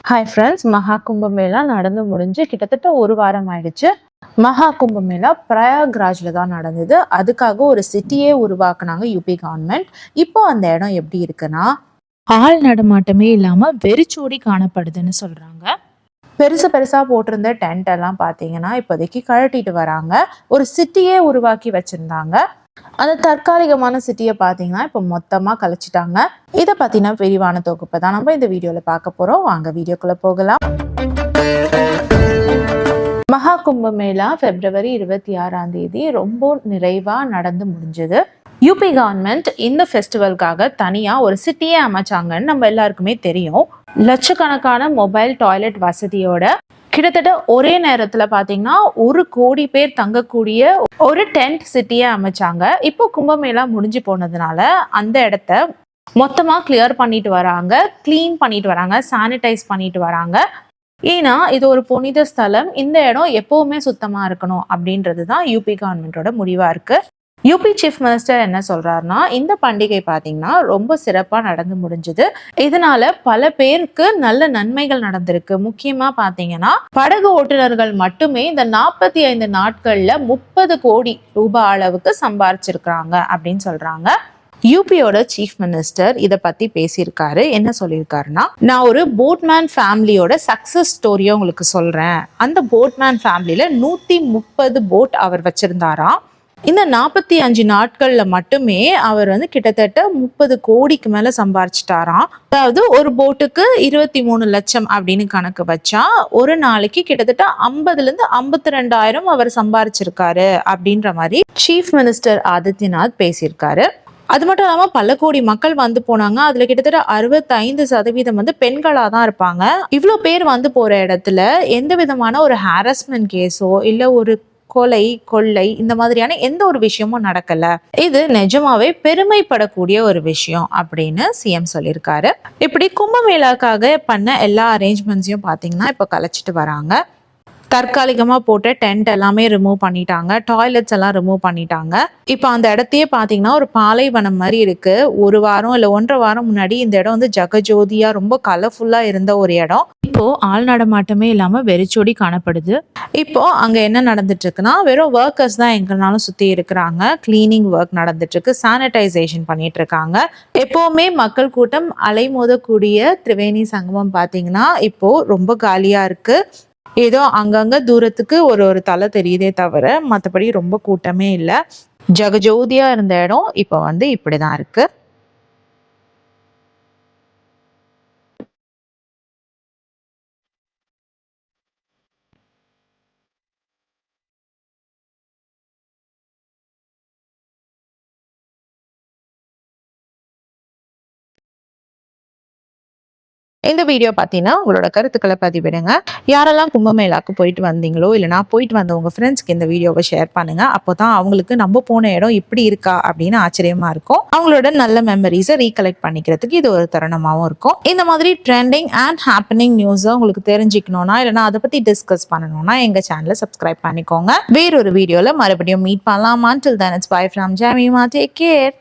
Hi friends, மகா கும்பமேளா நடந்து முடிஞ்சு கிட்டத்தட்ட ஒரு வாரம் ஆயிடுச்சு. மகா கும்பமேளா பிரயாக்ராஜ்ல தான் நடந்தது. அதுக்காக ஒரு சிட்டியே உருவாக்குனாங்க யூபி கவர்மெண்ட். இப்போ அந்த இடம் எப்படி இருக்குன்னா, ஆள் நடமாட்டமே இல்லாம வெறிச்சோடி காணப்படுதுன்னு சொல்றாங்க. பெருசு பெருசா போட்டிருந்த டென்ட் எல்லாம் பார்த்தீங்கன்னா இப்போதைக்கு கழட்டிட்டு வராங்க. ஒரு சிட்டியே உருவாக்கி வச்சிருந்தாங்க. அந்த தற்காலிகமான சிட்டியை பார்த்தீங்கன்னா இப்போ மொத்தமாக கழிச்சிட்டாங்க. இதை பற்றின விரிவான தொகுப்பை தான் நம்ம இந்த வீடியோவில் பார்க்க போகிறோம். வாங்க வீடியோக்குள்ளே போகலாம். மகா கும்பமேளா February 26 ரொம்ப நிறைவாக நடந்து முடிஞ்சது. யூபி கவர்மெண்ட் இந்த ஃபெஸ்டிவலுக்காக தனியாக ஒரு சிட்டியே அமைச்சாங்கன்னு நம்ம எல்லாருக்குமே தெரியும். லட்சக்கணக்கான மொபைல் டாய்லெட் வசதியோட கிட்டத்தட்ட ஒரே நேரத்துல பாத்தீங்கன்னா 1 கோடி பேர் தங்கக்கூடிய ஒரு டென்ட் சிட்டியை அமைச்சாங்க. இப்போ கும்பமேளா முடிஞ்சு போனதுனால அந்த இடத்த மொத்தமா கிளியர் பண்ணிட்டு வராங்க, கிளீன் பண்ணிட்டு வராங்க, சானிடைஸ் பண்ணிட்டு வராங்க. ஏன்னா இது ஒரு புனித ஸ்தலம், இந்த இடம் எப்பவுமே சுத்தமா இருக்கணும் அப்படின்றது தான் யூபி கவர்மெண்டோட முடிவா இருக்கு. யூபி சீஃப் மினிஸ்டர் என்ன சொல்றாருன்னா, இந்த பண்டிகை பார்த்தீங்கன்னா ரொம்ப சிறப்பாக நடந்து முடிஞ்சது. இதனால பல பேருக்கு நல்ல நன்மைகள் நடந்திருக்கு. முக்கியமா பார்த்தீங்கன்னா படகு ஓட்டுநர்கள் மட்டுமே இந்த 45 நாட்கள்ல 30 கோடி ரூபாய் அளவுக்கு சம்பாரிச்சிருக்கிறாங்க அப்படின்னு சொல்றாங்க. யூபியோட சீஃப் மினிஸ்டர் இதை பத்தி பேசியிருக்காரு. என்ன சொல்லியிருக்காருன்னா, நான் ஒரு போட்மேன் ஃபேமிலியோட சக்சஸ் ஸ்டோரியை உங்களுக்கு சொல்றேன். அந்த போட்மேன் ஃபேமிலியில 130 போட் அவர் வச்சிருந்தாராம். இந்த 45 நாட்கள்ல மட்டுமே அவர் கிட்டத்தட்ட 30 கோடிக்கு மேல சம்பாரிச்சிட்டாராம். அதாவது ஒரு போட்டுக்கு 23 லட்சம் அப்படின்னு கணக்கு வச்சா ஒரு நாளைக்கு கிட்டத்தட்ட 50ல இருந்து 52,000 அவர் சம்பாரிச்சிருக்காரு அப்படின்ற மாதிரி சீஃப் மினிஸ்டர் ஆதித்யநாத் பேசியிருக்காரு. அது மட்டும் இல்லாமல் பல கோடி மக்கள் போனாங்க. அதுல கிட்டத்தட்ட 65% பெண்களா தான் இருப்பாங்க. இவ்வளோ பேர் போற இடத்துல எந்த விதமான ஒரு ஹாரஸ்மெண்ட் கேஸோ இல்ல ஒரு கொலை கொள்ளை இந்த மாதிரியான எந்த ஒரு விஷயமும் நடக்கல. இது நிஜமாவே பெருமைப்படக்கூடிய ஒரு விஷயம் அப்படின்னு சிஎம் சொல்லியிருக்காரு. இப்படி கும்பமேளாக்காக பண்ண எல்லா அரேஞ்ச்மெண்ட்ஸையும் பார்த்தீங்கன்னா இப்போ கலைச்சிட்டு வராங்க. தற்காலிகமா போட்ட டென்ட் எல்லாமே ரிமூவ் பண்ணிட்டாங்க, டாய்லெட்ஸ் எல்லாம் ரிமூவ் பண்ணிட்டாங்க. இப்போ அந்த இடத்தையே பார்த்தீங்கன்னா ஒரு பாலைவனம் மாதிரி இருக்கு. ஒரு வாரம் இல்லை 1.5 வாரம் முன்னாடி இந்த இடம் ஜகஜோதியா ரொம்ப கலர்ஃபுல்லா இருந்த ஒரு இடம் இப்போ ஆள் நடமாட்டமே இல்லாம வெறிச்சோடி காணப்படுது. இப்போ அங்க என்ன நடந்துட்டு இருக்குன்னா, வெறும் ஒர்க்கர்ஸ் தான் எங்கனாலும் சுத்தி இருக்கிறாங்க. கிளீனிங் ஒர்க் நடந்துட்டு இருக்கு, சானிடைசேஷன் பண்ணிட்டு இருக்காங்க. எப்பவுமே மக்கள் கூட்டம் அலைமோதக்கூடிய திரிவேணி சங்கமம் பார்த்தீங்கன்னா இப்போ ரொம்ப காலியா இருக்கு. ஏதோ அங்கங்க தூரத்துக்கு ஒரு தலை தெரியுதே தவிர மற்றபடி ரொம்ப கூட்டமே இல்லை. ஜகஜோதியா இருந்த இடம் இப்போ இப்படிதான் இருக்கு. இந்த வீடியோ பார்த்தீங்கன்னா உங்களோட கருத்துக்களை பதிவிடுங்க. யாரெல்லாம் கும்பமேளாக்கு போயிட்டு வந்தீங்களோ இல்லைனா போயிட்டு வந்த உங்கள் ஃப்ரெண்ட்ஸ்க்கு இந்த வீடியோவை ஷேர் பண்ணுங்க. அப்போ தான் அவங்களுக்கு நம்ம போன இடம் இப்படி இருக்கா அப்படின்னு ஆச்சரியமா இருக்கும். அவங்களோட நல்ல மெமரிஸை ரீகலெக்ட் பண்ணிக்கிறதுக்கு இது ஒரு தருணமாகவும் இருக்கும். இந்த மாதிரி ட்ரெண்டிங் அண்ட் ஹேப்பனிங் நியூஸை உங்களுக்கு தெரிஞ்சுக்கணும்னா இல்லைனா அதை பற்றி டிஸ்கஸ் பண்ணணும்னா எங்கள் சேனலை சப்ஸ்கிரைப் பண்ணிக்கோங்க. வேறொரு வீடியோவில் மறுபடியும் மீட் பண்ணலாம். Until then, it's bye from Jamima. Take care.